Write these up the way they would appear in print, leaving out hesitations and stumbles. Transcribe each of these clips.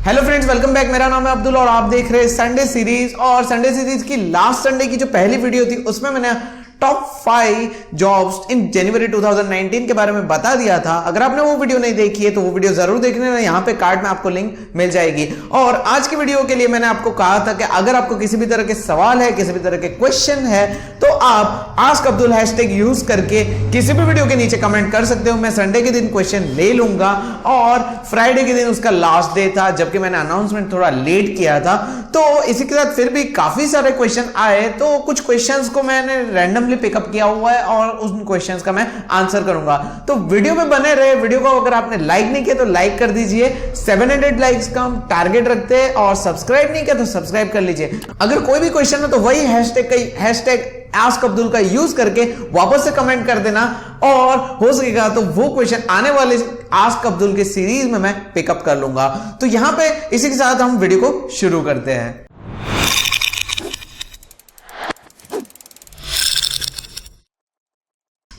Hello friends, welcome back. मेरा नाम है अब्दुल और आप देख रहे हैं संडे सीरीज। और संडे सीरीज की लास्ट संडे की जो पहली वीडियो थी उसमें मैंने टॉप 5 जॉब्स इन जनवरी 2019 के बारे में बता दिया था। अगर आपने वो वीडियो नहीं देखी है तो वो वीडियो जरूर देखने ना, यहाँ पे कार्ड में आपको लिंक मिल जाएगी। और आज की वीडियो के लिए मैंने आपको कहा था कि अगर आपको किसी भी तरह के सवाल है, किसी भी तरह के क्वेश्चन है तो आप आस्क अब्दुल हैशटैग यूज करके किसी भी वीडियो के नीचे कमेंट कर सकते हो। मैं संडे के दिन क्वेश्चन ले लूंगा और फ्राइडे के दिन उसका लास्ट डे था, जबकि मैंने अनाउंसमेंट थोड़ा लेट किया था। तो इसी के साथ फिर भी काफी सारे क्वेश्चन आए, तो कुछ क्वेश्चंस को मैंने रैंडमली पिकअप किया हुआ है और उन क्वेश्चंस का मैं आंसर करूंगा। तो वीडियो में बने रहे। वीडियो को अगर आपने लाइक नहीं किया तो लाइक कर दीजिए। 700 लाइक्स का हम टारगेट रखते हैं। और सब्सक्राइब नहीं किया तो सब्सक्राइब कर लीजिए। अगर कोई भी क्वेश्चन है तो वही हैशटैग आस्क अब्दुल का यूज करके वापस से कमेंट कर देना, और हो सकेगा तो वो क्वेश्चन आने वाले आस्क अब्दुल के सीरीज में मैं पिकअप कर लूंगा। तो यहां पे इसी के साथ हम वीडियो को शुरू करते हैं।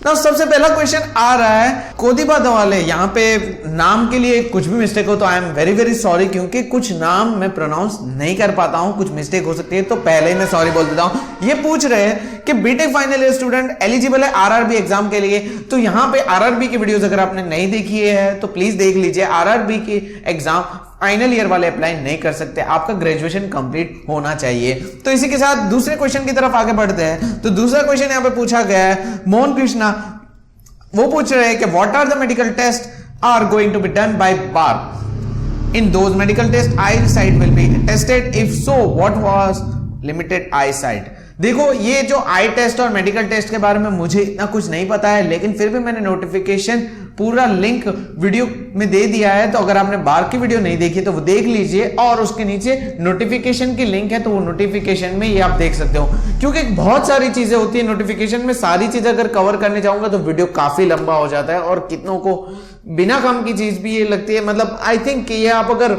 तो सबसे पहला क्वेश्चन आ रहा है कोदिबा वाले। यहाँ पे नाम के लिए कुछ भी मिस्टेक हो तो I am very very sorry, क्योंकि कुछ नाम मैं प्रोनाउंस नहीं कर पाता हूं, कुछ मिस्टेक हो सकती है, तो पहले ही मैं सॉरी बोल देता हूं। ये पूछ रहे हैं कि BTech final year student eligible है आरआरबी एग्जाम के लिए। तो यहाँ पे आरआरबी की वीडियोस अगर आपने नहीं देखी है तो प्लीज देख लीजिए। आरआरबी की एग्जाम फाइनल ईयर वाले अप्लाई नहीं कर सकते, आपका ग्रेजुएशन कंप्लीट होना चाहिए। तो इसी के साथ दूसरे क्वेश्चन की तरफ आगे बढ़ते हैं। तो दूसरा क्वेश्चन यहां पे पूछा गया है मोहन कृष्णा। वो पूछ रहे हैं कि what are the medical test are going to be done by bar. In those medical test eye sight will be tested, if so what was limited eye sight. देखो, ये जो आई टेस्ट और मेडिकल टेस्ट के बारे में मुझे इतना कुछ नहीं पता है, लेकिन फिर भी मैंने नोटिफिकेशन पूरा लिंक वीडियो में दे दिया है। तो अगर आपने बार की वीडियो नहीं देखी तो वो देख लीजिए, और उसके नीचे नोटिफिकेशन की लिंक है तो वो नोटिफिकेशन में ये आप देख सकते हो। क्योंकि बहुत सारी चीजें होती है नोटिफिकेशन में, सारी चीजें अगर कवर करने जाऊंगा तो वीडियो काफी लंबा हो जाता है और कितनों को बिना काम की चीज भी ये लगती है। मतलब आई थिंक कि ये आप अगर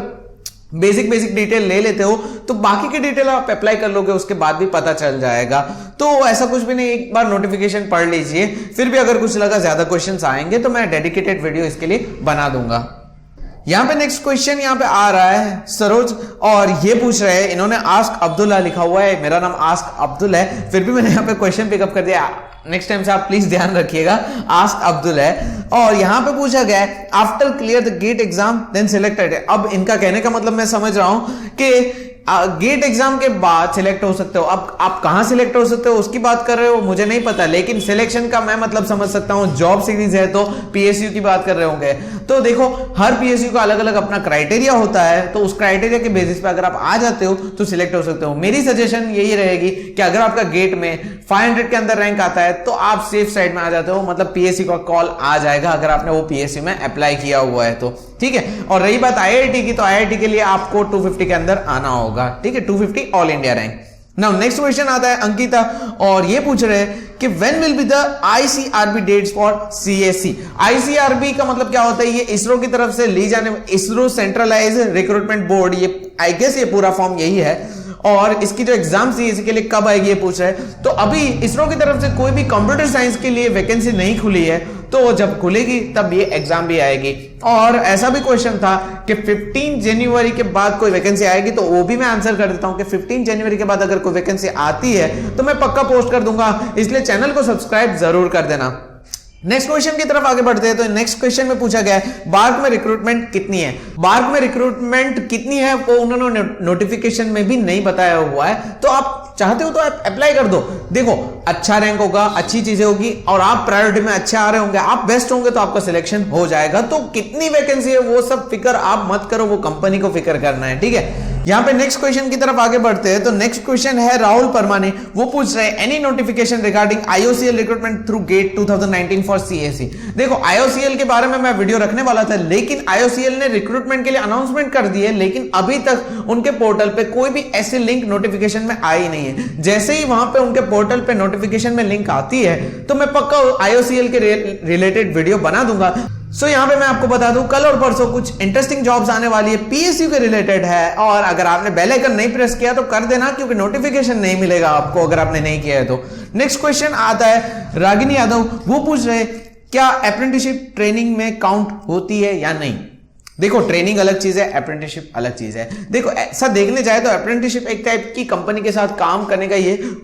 बेसिक डिटेल ले लेते हो तो बाकी की डिटेल आप अप्लाई कर लोगे, उसके बाद भी पता चल जाएगा। तो ऐसा कुछ भी नहीं, एक बार नोटिफिकेशन पढ़ लीजिए। फिर भी अगर कुछ लगा ज्यादा क्वेश्चंस आएंगे तो मैं डेडिकेटेड वीडियो इसके लिए बना दूंगा। यहां पे नेक्स्ट क्वेश्चन यहां पे आ रहा है सरोज, और ये पूछ रहे हैं, इन्होंने आस्क अब्दुल्ला लिखा हुआ है, मेरा नाम आस्क अब्दुल है, फिर भी मैंने यहां पे क्वेश्चन पिकअप कर दिया। नेक्स्ट टाइम से आप प्लीज ध्यान रखिएगा, आस्क अब्दुल है। और यहां पे पूछा गया है after clear the GATE exam then selected. अब इनका कहने का मतलब मैं समझ रहा हूं कि गेट एग्जाम के बाद सिलेक्ट हो सकते हो। अब आप कहां सिलेक्ट हो सकते हो उसकी बात कर रहे हो, मुझे नहीं पता, लेकिन सिलेक्शन का मैं मतलब समझ सकता हूं। जॉब सीरीज है तो पीएसयू की बात कर रहे होंगे। तो देखो, हर पीएसयू का अलग अलग अपना क्राइटेरिया होता है, तो उस क्राइटेरिया के बेसिस पे अगर आप आ जाते हो तो सिलेक्ट हो सकते हो। मेरी सजेशन यही रहेगी कि अगर आपका गेट में 500 के अंदर रैंक आता है तो आप सेफ साइड में आ जाते हो, मतलब पीएसयू का कॉल आ जाएगा अगर आपने वो पीएसयू में अप्लाई किया हुआ है तो, ठीक है। और रही बात आईआईटी की, तो आईआईटी के लिए आपको 250 के अंदर आना होगा, ठीक है, 250 all India rank. Now next question आता है अंकिता, और ये पूछ रहे हैं कि when will be the ICRB dates for CSC. ICRB का मतलब क्या होता है? ये इसरो की तरफ से ली जाने, इसरो सेंट्रलाइज रिक्रूटमेंट बोर्ड, ये आई गेस ये पूरा फॉर्म यही है। और इसकी जो एग्जाम सीएससी के लिए कब आएगी ये पूछ रहे हैं। तो अभी इसरो की तरफ से कोई भी कंप्यूटर साइंस के लिए वैकेंसी नहीं खुली है, तो जब खुलेगी तब ये एग्जाम भी आएगी। और ऐसा भी क्वेश्चन था कि 15 जनवरी के बाद कोई वैकेंसी आएगी, तो वो भी मैं आंसर कर देता हूं कि 15 जनवरी के बाद अगर कोई वैकेंसी आती है तो मैं पक्का पोस्ट कर दूंगा, इसलिए चैनल को सब्सक्राइब जरूर कर देना। नेक्स्ट क्वेश्चन की तरफ आगे बढ़ते हैं। तो नेक्स्ट क्वेश्चन में पूछा गया है बार्क में रिक्रूटमेंट कितनी है। बार्क में रिक्रूटमेंट कितनी है वो उन्होंने नोटिफिकेशन में भी नहीं बताया हुआ है, तो आप चाहते हो तो आप अप्लाई कर दो। देखो, अच्छा रैंक होगा, अच्छी चीजें होगी, और आप प्रायोरिटी में अच्छे आ रहे होंगे, आप बेस्ट होंगे तो आपका सिलेक्शन हो जाएगा। तो कितनी वैकेंसी है वो सब फिक्र आप मत करो, वो कंपनी को फिक्र करना है, ठीक है। यहां पे नेक्स्ट क्वेश्चन की तरफ आगे बढ़ते हैं। तो नेक्स्ट क्वेश्चन है राहुल परमाने, वो पूछ रहे हैं any notification regarding IOCL recruitment through GATE 2019 for CSC. देखो, आईओसीएल के बारे में मैं वीडियो रखने वाला था, लेकिन आईओसीएल ने रिक्रूटमेंट के लिए अनाउंसमेंट कर दी है, लेकिन अभी तक उनके पोर्टल पे कोई भी ऐसे लिंक नोटिफिकेशन में आई नहीं है। जैसे ही वहां पे उनके पोर्टल पे नोटिफिकेशन में लिंक आती है तो मैं पक्का आईओसीएल के रिलेटेड वीडियो बना दूंगा। सो यहां पे मैं आपको बता दूं, कल और परसों कुछ इंटरेस्टिंग जॉब्स आने वाली है, पीएसयू के रिलेटेड है। और अगर आपने बेल आइकन नहीं प्रेस किया तो कर देना, क्योंकि नोटिफिकेशन नहीं मिलेगा आपको अगर आपने नहीं किया है तो। नेक्स्ट क्वेश्चन आता है रागिनी यादव, वो पूछ रहे क्या अप्रेंटिसशिप ट्रेनिंग में काउंट होती है या नहीं। देखो ट्रेनिंग अलग चीज है, अप्रेंटिसशिप अलग चीज है। देखो ऐसा देखने जाए तो अप्रेंटिसशिप एक टाइप की कंपनी के साथ काम करने का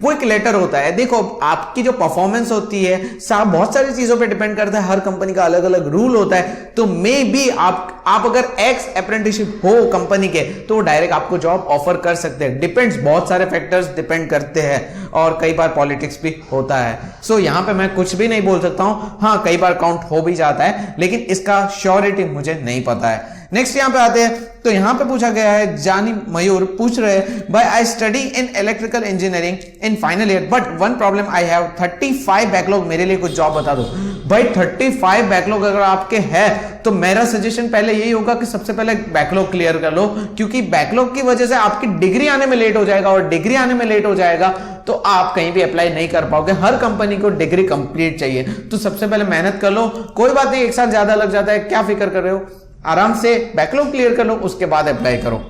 वो एक लेटर होता है। देखो आपकी जो परफॉर्मेंस होती है बहुत सारी चीजों पे डिपेंड करता है, हर कंपनी का अलग अलग रूल होता है। तो मे बी आप अगर एक्स अप्रेंटिसशिप हो कंपनी के तो डायरेक्ट आपको जॉब ऑफर कर सकते हैं। डिपेंड्स, बहुत सारे फैक्टर्स डिपेंड करते हैं और कई बार पॉलिटिक्स भी होता है। सो यहां पे मैं कुछ भी नहीं बोल सकता हूं। हाँ, कई बार काउंट हो भी जाता है, लेकिन इसका श्योरिटी मुझे नहीं पता है। नेक्स्ट यहां पे आते हैं, तो यहां पे पूछा गया है, जानी मयूर पूछ रहे हैं, भाई I study in electrical engineering in final year but one problem I have 35 backlog, मेरे लिए कुछ जॉब बता दो। भाई 35 बैकलॉग अगर आपके है तो मेरा सजेशन पहले यही होगा कि सबसे पहले बैकलॉग क्लियर कर लो, क्योंकि बैकलॉग की वजह से आपकी डिग्री आने में लेट हो जाएगा और डिग्री आने में लेट हो जाएगा तो आप कहीं भी अप्लाई नहीं कर पाओगे। हर कंपनी को डिग्री कंप्लीट चाहिए, तो सबसे पहले मेहनत कर लो। कोई बात नहीं, एक साल ज्यादा लग जाता है, क्या फिक्र कर रहे हो, आराम से बैकलॉग क्लियर कर लो, उसके बाद अप्लाई करो।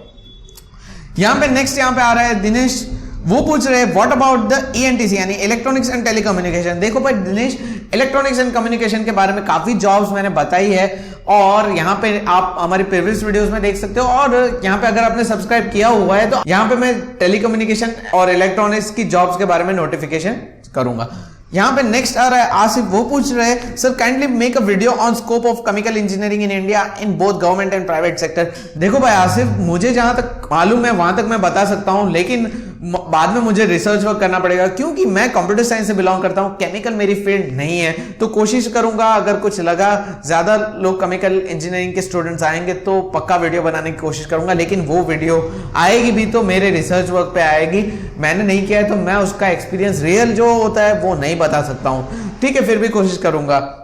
यहां पे नेक्स्ट यहां पे आ रहा है दिनेश, वो पूछ रहे हैं व्हाट अबाउट द ENTC यानी इलेक्ट्रॉनिक्स एंड टेलीकम्युनिकेशन। देखो भाई दिनेश, इलेक्ट्रॉनिक्स एंड कम्युनिकेशन के बारे में काफी जॉब्स मैंने बताई है और यहाँ पे आप हमारी प्रीवियस वीडियोस में देख सकते हो। और यहाँ पे अगर आपने सब्सक्राइब किया हुआ है तो यहाँ पे मैं टेलीकम्युनिकेशन और इलेक्ट्रॉनिक्स की जॉब्स के बारे में नोटिफिकेशन करूंगा। यहां पे नेक्स्ट आ रहा है आसिफ, वो पूछ रहे हैं sir kindly make a video on scope of chemical engineering in India in both government and private sector. देखो भाई आसिफ, मुझे जहां तक मालूम है वहां तक मैं बता सकता हूं, लेकिन बाद में मुझे रिसर्च वर्क करना पड़ेगा क्योंकि मैं कंप्यूटर साइंस से बिलोंग करता हूं, केमिकल मेरी फील्ड नहीं है। तो कोशिश करूंगा, अगर कुछ लगा ज्यादा लोग केमिकल इंजीनियरिंग के स्टूडेंट्स आएंगे तो पक्का वीडियो बनाने की कोशिश करूंगा, लेकिन वो वीडियो आएगी भी तो मेरे रिसर्च वर्क पे आएगी। मैंने नहीं किया है तो मैं उसका एक्सपीरियंस रियल जो होता है वो नहीं बता सकता हूं, ठीक है, फिर भी कोशिश करूंगा।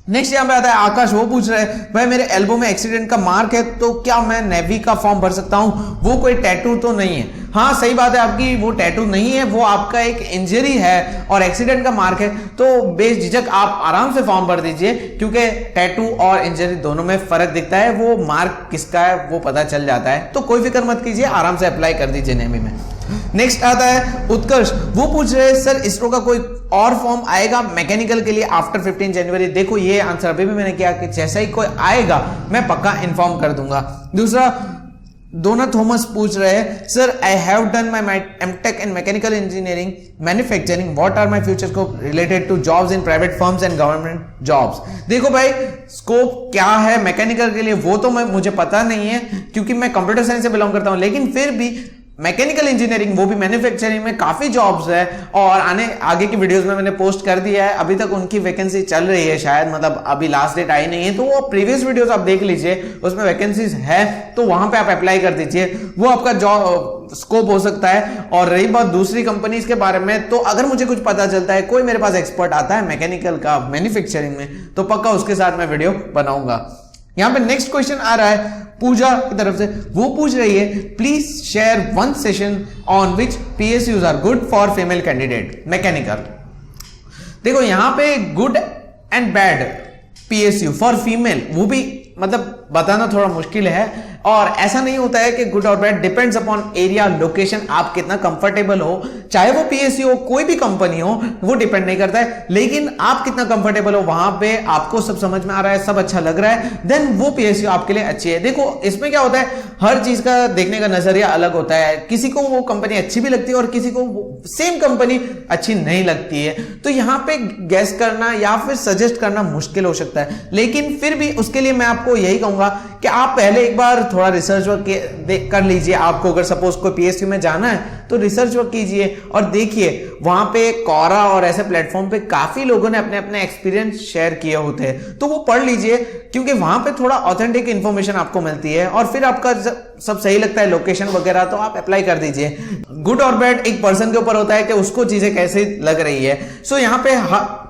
नेक्स्ट यहां पे आता है आकाश, वो पूछ रहे हैं भाई मेरे एल्बो में एक्सीडेंट का मार्क है तो क्या मैं नेवी का फॉर्म भर सकता हूं, वो कोई टैटू तो नहीं है। हाँ सही बात है आपकी, वो टैटू नहीं है, वो आपका एक इंजरी है और एक्सीडेंट का मार्क है, तो बेझिझक आप आराम से फॉर्म भर दीजिए क्योंकि टैटू और इंजरी दोनों में फर्क दिखता है, वो मार्क किसका है वो पता चल जाता है, तो कोई फिक्र मत कीजिए, आराम से अप्लाई कर दीजिए नेवी में। नेक्स्ट आता है उत्कर्ष, वो पूछ रहे हैं सर इसरो का कोई और फॉर्म आएगा मैकेनिकल के लिए आफ्टर 15 जनवरी। देखो ये आंसर अभी भी मैंने किया कि जैसा ही कोई आएगा मैं पक्का इन्फॉर्म कर दूंगा। दूसरा डोना थॉमस पूछ रहे हैं sir I have done my MTech in mechanical engineering manufacturing, what are my future scope related to jobs in private firms and government jobs. देखो भाई स्कोप क्या है मैकेनिकल के लिए वो तो मुझे पता नहीं है क्योंकि मैं कंप्यूटर साइंस से बिलोंग करता हूं, लेकिन फिर भी मैकेनिकल इंजीनियरिंग वो भी मैन्युफैक्चरिंग में काफी जॉब्स है और आगे की वीडियोस में मैंने पोस्ट कर दिया है, अभी तक उनकी वैकेंसी चल रही है, शायद मतलब अभी लास्ट डेट आई नहीं है, तो वो प्रीवियस वीडियोस आप देख लीजिए, उसमें वैकेंसीज है तो वहां पे आप अप्लाई कर दीजिए, वो आपका जॉब स्कोप हो सकता है। और रही बात दूसरी कंपनीज के बारे में, तो अगर मुझे कुछ पता चलता है, कोई मेरे पास एक्सपर्ट आता है मैकेनिकल का मैन्युफैक्चरिंग में, तो पक्का उसके साथ मैं वीडियो बनाऊंगा। यहां पे नेक्स्ट क्वेश्चन आ रहा है पूजा की तरफ से, वो पूछ रही है please share one session on which PSUs are good for female candidate mechanical. देखो यहां पे good and bad PSU for female वो भी मतलब बताना थोड़ा मुश्किल है, और ऐसा नहीं होता है कि गुड और bad, depends upon area location, आप कितना कंफर्टेबल हो, चाहे वो PSU हो कोई भी कंपनी हो वो डिपेंड नहीं करता है, लेकिन आप कितना कंफर्टेबल हो, वहां पे आपको सब समझ में आ रहा है, सब अच्छा लग रहा है, देन वो PSU आपके लिए अच्छी है। देखो इसमें क्या होता है, हर चीज का देखने का नजरिया अलग होता है, किसी को वो कंपनी अच्छी भी लगती है और किसी को सेम कंपनी अच्छी नहीं लगती है, तो यहां पे गैस करना या फिर सजेस्ट करना मुश्किल हो सकता है, लेकिन फिर भी उसके लिए मैं आपको यही कहूंगा कि आप पहले एक बार थोड़ा रिसर्च वर्क कर लीजिए। आपको अगर सपोज कोई PSU में जाना है तो रिसर्च वर्क कीजिए और देखिए वहां पे कोरा और ऐसे प्लेटफॉर्म पे काफी लोगों ने अपने अपने एक्सपीरियंस शेयर किए होते हैं, तो वो पढ़ लीजिए क्योंकि वहां पे थोड़ा ऑथेंटिक इंफॉर्मेशन आपको मिलती है और फिर आपका सब सही लगता है लोकेशन वगैरह तो आप अप्लाई कर दीजिए। गुड और बैड एक पर्सन के ऊपर होता है कि उसको चीजें कैसे लग रही है, सो यहाँ पे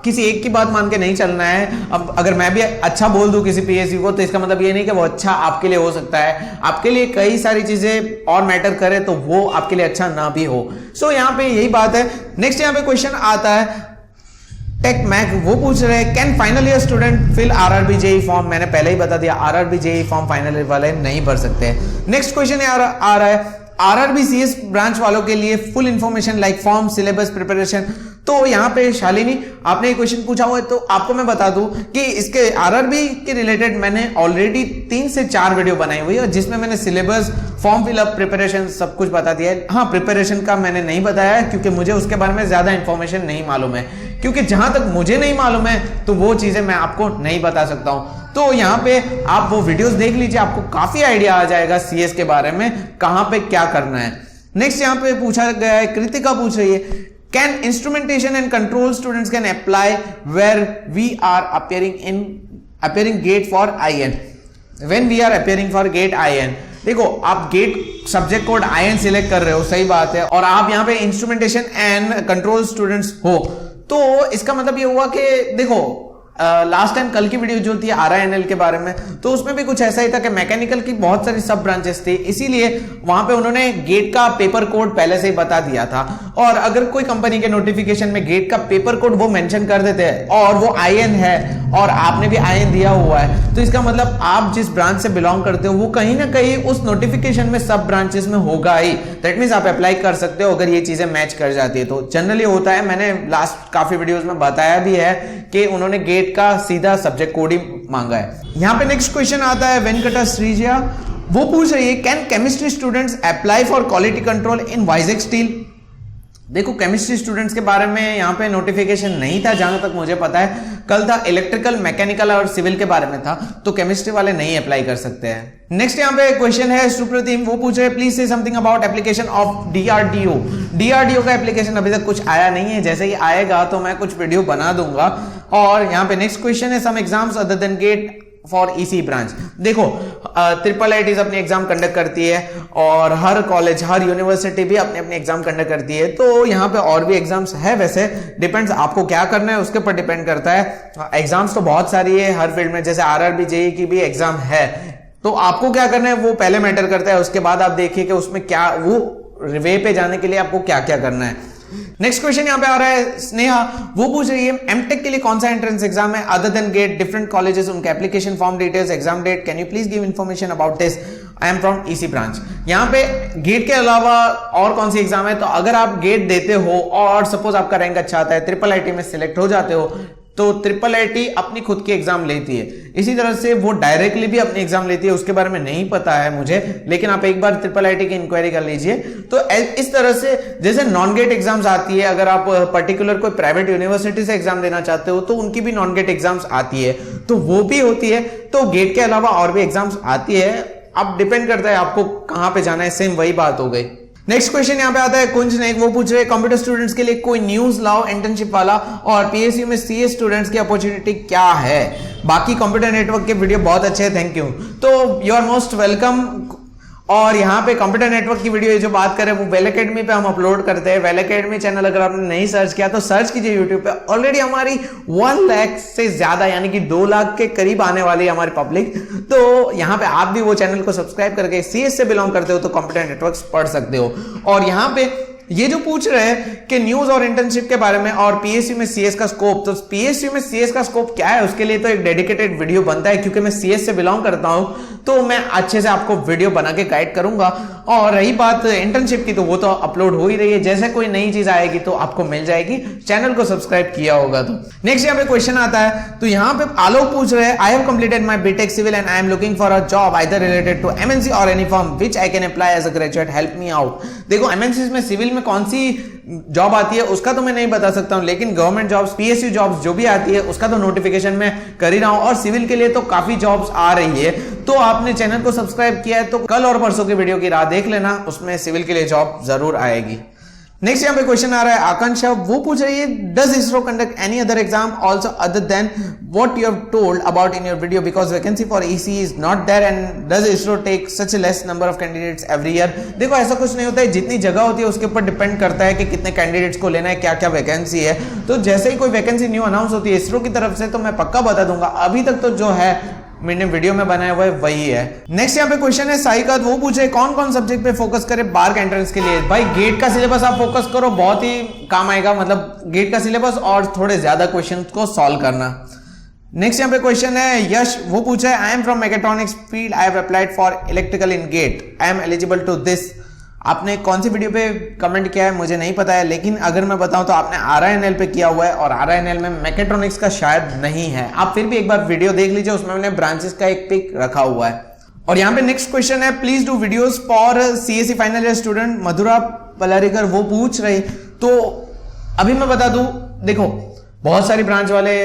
किसी एक की बात मान के नहीं चलना है। अब अगर मैं भी अच्छा बोल दूं किसी PSU को तो इसका मतलब ये नहीं कि वो अच्छा आपके लिए हो सकता है, आपके लिए कई सारी चीजें और मैटर करे तो वो आपके लिए अच्छा ना भी हो, सो यहाँ पे यही बात है। नेक्स्ट यहाँ पे क्वेश्चन आता है टेक मैक, वो पूछ रहे हैं can final year student fill RRB JEE form. मैंने पहले ही बता दिया RRB JEE form final year वाले नहीं भर सकते। नेक्स्ट क्वेश्चन आ रहा है आरआरबी सीएस ब्रांच वालों के लिए full information like form, syllabus, preparation. तो यहाँ पे शालिनी आपने एक क्वेश्चन पूछा हुआ है, तो आपको मैं बता दूं कि इसके आरआरबी के रिलेटेड मैंने ऑलरेडी 3 से 4 वीडियो बनाई हुई है, जिसमें मैंने सिलेबस, फॉर्म फिलअप, प्रिपरेशन सब कुछ बता दिया है। हाँ, प्रिपरेशन का मैंने नहीं बताया है क्योंकि मुझे उसके बारे में ज्यादा इंफॉर्मेशन नहीं मालूम है, क्योंकि जहां तक मुझे नहीं मालूम है तो वो चीजें मैं आपको नहीं बता सकता हूं। तो यहाँ पे आप वो वीडियोस देख लीजिए, आपको काफी आइडिया आ जाएगा सीएस के बारे में, कहां पे क्या करना है। नेक्स्ट यहाँ पे पूछा गया है, कृतिका पूछ रही है, can instrumentation and control students can apply where we are appearing GATE for IN, when we are appearing for GATE IN। देखो, आप GATE subject code IN select कर रहे हो, सही बात है, और आप यहाँ पे इंस्ट्रूमेंटेशन एंड कंट्रोल स्टूडेंट्स हो, तो इसका मतलब ये हुआ कि देखो लास्ट टाइम कल की वीडियो जो थी RINL के बारे में, तो उसमें भी कुछ ऐसा ही था कि मैकेनिकल की बहुत सारी सब ब्रांचेस थी, इसीलिए वहां पे उन्होंने गेट का पेपर कोड पहले से ही बता दिया था। और अगर कोई कंपनी के नोटिफिकेशन में गेट का पेपर कोड वो मेंशन कर देते हैं और वो IN है और आपने भी IN दिया हुआ है, तो इसका मतलब आप जिस ब्रांच से बिलोंग करते हो वो कहीं ना कहीं उस नोटिफिकेशन में सब ब्रांचेस में होगा ही। दैट मींस आप अप्लाई कर सकते हो अगर ये चीजें मैच कर जाती है तो। जनरली होता है, मैंने लास्ट काफी वीडियोस में बताया भी है कि उन्होंने गेट का सीधा सब्जेक्ट कोड ही मांगा है। यहां पे नेक्स्ट क्वेश्चन आता है वेंकटा श्रीजिया, वो पूछ रही है, can chemistry students apply for quality control in Vizag steel. देखो, केमिस्ट्री स्टूडेंट्स के बारे में यहाँ पे नोटिफिकेशन नहीं था जहां तक मुझे पता है। कल था इलेक्ट्रिकल, मैकेनिकल और सिविल के बारे में था, तो केमिस्ट्री वाले नहीं अप्लाई कर सकते हैं। नेक्स्ट यहाँ पे क्वेश्चन है सुप्रतिम, वो पूछ रहे हैं, प्लीज से something about application of DRDO। DRDO का एप्लीकेशन अभी तक कुछ आया नहीं है, जैसे ही आएगा तो मैं कुछ वीडियो बना दूंगा। और यहाँ पे नेक्स्ट क्वेश्चन है, some exams other than GATE for EC branch. देखो, IIIT अपनी एग्जाम कंडक्ट करती है और हर कॉलेज, हर यूनिवर्सिटी भी अपने अपने एग्जाम कंडक्ट करती है, तो यहाँ पे और भी एग्जाम्स है। वैसे डिपेंड्स आपको क्या करना है उसके ऊपर डिपेंड करता है। एग्जाम्स तो बहुत सारी है हर फील्ड में, जैसे RRB JEE की भी एग्जाम है, तो आपको क्या करना है वो पहले मैटर करता है, उसके बाद आप देखिए कि उसमें क्या, वो वे पे जाने के लिए आपको क्या क्या करना है। नेक्स्ट क्वेश्चन यहां पे आ रहा है स्नेहा, वो पूछ रही है, एमटेक के लिए कौन सा एंट्रेंस एग्जाम है other than GATE, different colleges, उनके application form details, exam date, can you please give information about this, I am from EC branch. यहाँ पे गेट के अलावा और कौन सी एग्जाम है, तो अगर आप गेट देते हो और सपोज आपका रैंक अच्छा आता है, IIIT में सिलेक्ट हो जाते हो, तो IIIT अपनी खुद की एग्जाम लेती है। इसी तरह से वो डायरेक्टली भी अपनी एग्जाम लेती है, उसके बारे में नहीं पता है मुझे, लेकिन आप एक बार IIIT की इंक्वायरी कर लीजिए। तो इस तरह से जैसे नॉन गेट एग्जाम्स आती है, अगर आप पर्टिकुलर कोई प्राइवेट यूनिवर्सिटी से एग्जाम देना चाहते हो तो उनकी भी नॉन गेट एग्जाम्स आती है, तो वो भी होती है। तो गेट के अलावा और भी एग्जाम्स आती है, अब डिपेंड करता है आपको कहां पे जाना है, सेम वही बात हो गई। नेक्स्ट क्वेश्चन यहाँ पे आता है कुंज ने, वो पूछ रहे हैं, कंप्यूटर स्टूडेंट्स के लिए कोई न्यूज लाओ इंटर्नशिप वाला, और PSU में CS स्टूडेंट्स की अपॉर्चुनिटी क्या है। बाकी कंप्यूटर नेटवर्क के वीडियो बहुत अच्छे हैं, थैंक यू। तो यू आर मोस्ट वेलकम। और यहाँ पे कंप्यूटर नेटवर्क की वीडियो जो बात करें वो वेल एकेडमी पे हम अपलोड करते हैं। वेल एकेडमी चैनल अगर आपने नहीं सर्च किया तो सर्च कीजिए यूट्यूब पे। ऑलरेडी हमारी 1 लाख से ज्यादा यानी कि 2 लाख के करीब आने वाली है हमारी पब्लिक। तो यहाँ पे आप भी वो चैनल को सब्सक्राइब करके CS से बिलोंग करते हो तो कंप्यूटर नेटवर्क पढ़ सकते हो। और यहाँ पे ये जो पूछ रहे हैं कि न्यूज और इंटर्नशिप के बारे में और PSU में CS का स्कोप, तो PSU में CS का स्कोप क्या है उसके लिए तो एक डेडिकेटेड वीडियो बनता है, क्योंकि मैं CS से बिलोंग करता हूं तो मैं अच्छे से आपको वीडियो बना के गाइड करूंगा। और रही बात इंटर्नशिप की, तो वो तो अपलोड हो ही रही है, जैसे कोई नई चीज आएगी तो आपको मिल जाएगी, चैनल को सब्सक्राइब किया होगा तो। नेक्स्ट यहाँ पे क्वेश्चन आता है, तो यहाँ पे आलोक पूछ रहे हैं, I have completed my BTech civil and I am looking for a job either related to MNC और any firm which I can apply as a graduate, help me out. देखो, MNCs में सिविल में कौन सी job आती है उसका तो मैं नहीं बता सकता हूं, लेकिन गवर्नमेंट जॉब्स, PSU जॉब्स जो भी आती है उसका तो नोटिफिकेशन मैं कर ही रहा हूं, और सिविल के लिए तो काफी जॉब्स आ रही है। तो आपने चैनल को सब्सक्राइब किया है तो कल और परसों की वीडियो की राह देख लेना, उसमें सिविल के लिए जॉब जरूर आएगी। नेक्स्ट यहाँ पे क्वेश्चन आ रहा है आकांक्षा, वो पूछ रही है, does ISRO conduct any other exam also other than what you have told about in your video, because vacancy for EC is not there and does ISRO take such less number of candidates every year. देखो, ऐसा कुछ नहीं होता है, जितनी जगह होती है उसके ऊपर डिपेंड करता है कि कितने कैंडिडेट्स को लेना है, क्या क्या वैकेंसी है। तो जैसे ही कोई वैकेंसी न्यू अनाउंस होती है ISRO की तरफ से तो मैं पक्का बता दूंगा। अभी तक तो जो है मैंने वीडियो में बनाया हुआ है वही है। नेक्स्ट यहाँ पे क्वेश्चन है साइका, वो पूछे कौन कौन सब्जेक्ट पे फोकस करे बार के एंट्रेंस के लिए। भाई, गेट का सिलेबस आप फोकस करो, बहुत ही काम आएगा, मतलब गेट का सिलेबस और थोड़े ज्यादा क्वेश्चन को सॉल्व करना। नेक्स्ट यहाँ पे क्वेश्चन है यश, वो पूछा है, I am from mechatronics field, I have applied for electrical in GATE, I am eligible to this आपने कौन सी वीडियो पे कमेंट किया है मुझे नहीं पता है, लेकिन अगर मैं बताऊं तो आपने RINL पे किया हुआ है और RINL में मैकेट्रॉनिक्स का शायद नहीं है। आप फिर भी एक बार वीडियो देख लीजिए, उसमें मैंने ब्रांचेस का एक पिक रखा हुआ है। और यहाँ पे नेक्स्ट क्वेश्चन है, please do videos for CSE final year student Madhura Palarikar, वो पूछ रही। तो अभी मैं बता दूं, देखो बहुत सारी ब्रांच वाले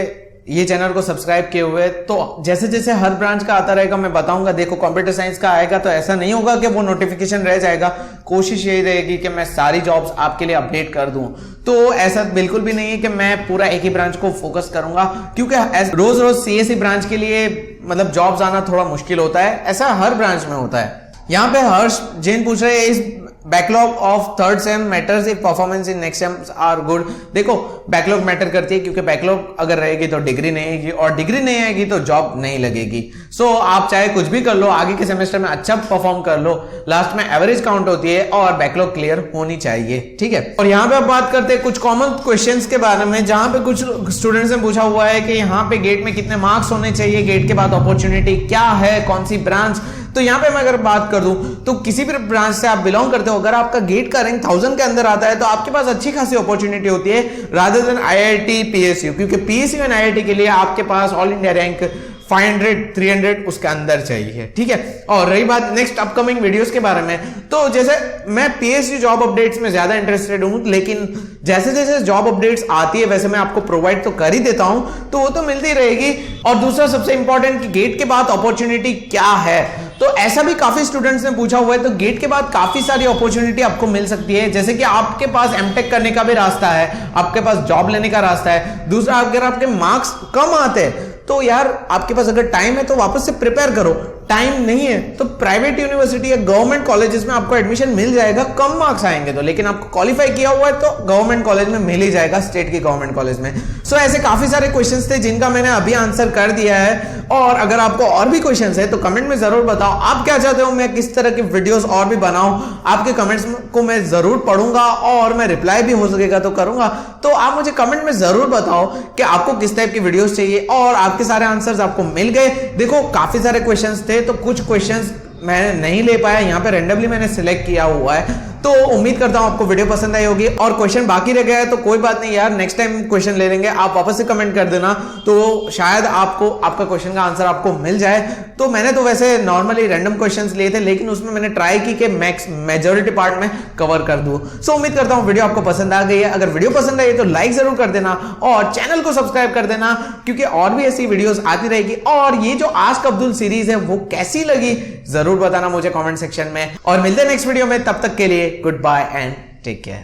ये चैनल को सब्सक्राइब किए हुए, तो जैसे जैसे हर ब्रांच का आता रहेगा मैं बताऊंगा। देखो कंप्यूटर साइंस का आएगा तो ऐसा नहीं होगा कि वो नोटिफिकेशन रह जाएगा, कोशिश यही रहेगी कि मैं सारी जॉब्स आपके लिए अपडेट कर दूं। तो ऐसा बिल्कुल भी नहीं है कि मैं पूरा एक ही ब्रांच को फोकस करूंगा, क्योंकि रोज रोज CSE ब्रांच के लिए मतलब जॉब्स आना थोड़ा मुश्किल होता है, ऐसा हर ब्रांच में होता है। यहाँ पे हर्ष जैन पूछ रहे हैं, is backlog of third sem matters if performance in next sem are good. देखो बैकलॉग मैटर करती है, क्योंकि बैकलॉग अगर रहेगी तो डिग्री नहीं आएगी, और डिग्री नहीं आएगी तो जॉब नहीं लगेगी। सो आप चाहे कुछ भी कर लो, आगे के सेमेस्टर में अच्छा परफॉर्म कर लो, लास्ट में एवरेज काउंट होती है और बैकलॉग क्लियर होनी चाहिए, ठीक है। और यहाँ पे आप बात करते हैं कुछ कॉमन क्वेश्चंस के बारे में, जहां पे कुछ स्टूडेंट्स ने पूछा हुआ है कि यहाँ पे गेट में कितने मार्क्स होने चाहिए, गेट के बाद अपॉर्चुनिटी क्या है, कौन सी ब्रांच। तो यहाँ पे मैं अगर बात कर दूं तो किसी भी ब्रांच से आप बिलोंग करते हो, अगर आपका गेट का रैंक 1000 के अंदर आता है तो आपके पास अच्छी खासी अपॉर्चुनिटी होती है रादर देन IIT PSU, क्योंकि PSU एंड IIT के लिए आपके पास ऑल इंडिया रैंक 500 300 उसके अंदर चाहिए, ठीक है। और रही बात नेक्स्ट अपकमिंग वीडियोस के बारे में, तो जैसे मैं PSU जॉब अपडेट्स में ज्यादा इंटरेस्टेड हूं, लेकिन जैसे जैसे जॉब अपडेट्स आती है वैसे मैं आपको प्रोवाइड तो कर ही देता हूं, तो वो तो मिलती रहेगी। और दूसरा सबसे इंपॉर्टेंट, गेट के बाद अपॉर्चुनिटी क्या है, तो ऐसा भी काफी स्टूडेंट्स ने पूछा हुआ है। तो गेट के बाद काफी सारी अपॉर्चुनिटी आपको मिल सकती है, जैसे कि आपके पास एमटेक करने का भी रास्ता है, आपके पास जॉब लेने का रास्ता है। दूसरा, अगर आपके मार्क्स कम आते हैं तो यार आपके पास अगर टाइम है तो वापस से प्रिपेयर करो, टाइम नहीं है तो प्राइवेट यूनिवर्सिटी या गवर्नमेंट कॉलेजेस में आपको एडमिशन मिल जाएगा, कम मार्क्स आएंगे तो, लेकिन आपको क्वालिफाई किया हुआ है तो गवर्नमेंट कॉलेज में मिल ही जाएगा, स्टेट की गवर्नमेंट कॉलेज में। सो ऐसे काफी सारे क्वेश्चंस थे जिनका मैंने अभी आंसर कर दिया है। और अगर आपको और भी क्वेश्चंस है तो कमेंट में जरूर बताओ, आप क्या चाहते हो मैं किस तरह की वीडियोस और भी बनाऊं। आपके कमेंट्स को मैं जरूर पढ़ूंगा और मैं रिप्लाई भी हो सकेगा तो करूंगा। तो आप मुझे कमेंट में जरूर बताओ कि आपको किस टाइप की वीडियोस चाहिए, और आपके सारे आंसर्स आपको मिल गए। देखो काफी सारे क्वेश्चंस थे तो कुछ क्वेश्चंस मैं नहीं ले पाया, यहाँ पे रैंडमली मैंने सिलेक्ट किया हुआ है। तो उम्मीद करता हूं आपको वीडियो पसंद आई होगी। और क्वेश्चन बाकी रह गया है तो कोई बात नहीं यार, नेक्स्ट टाइम क्वेश्चन ले लेंगे, आप वापस से कमेंट कर देना तो शायद आपको आपका क्वेश्चन का आंसर आपको मिल जाए। तो मैंने तो वैसे नॉर्मली रैंडम क्वेश्चंस लिए थे, लेकिन उसमें मैंने ट्राई की कि मेजॉरिटी पार्ट में कवर कर दूं। सो उम्मीद करता हूं वीडियो आपको पसंद आ गई है। अगर वीडियो पसंद आई तो लाइक जरूर कर देना और चैनल को सब्सक्राइब कर देना, क्योंकि और भी ऐसी वीडियोस आती रहेगी। और ये जो आस्क अब्दुल सीरीज है वो कैसी लगी जरूर बताना मुझे कमेंट सेक्शन में। और मिलते हैं नेक्स्ट वीडियो में, तब तक के लिए goodbye and take care.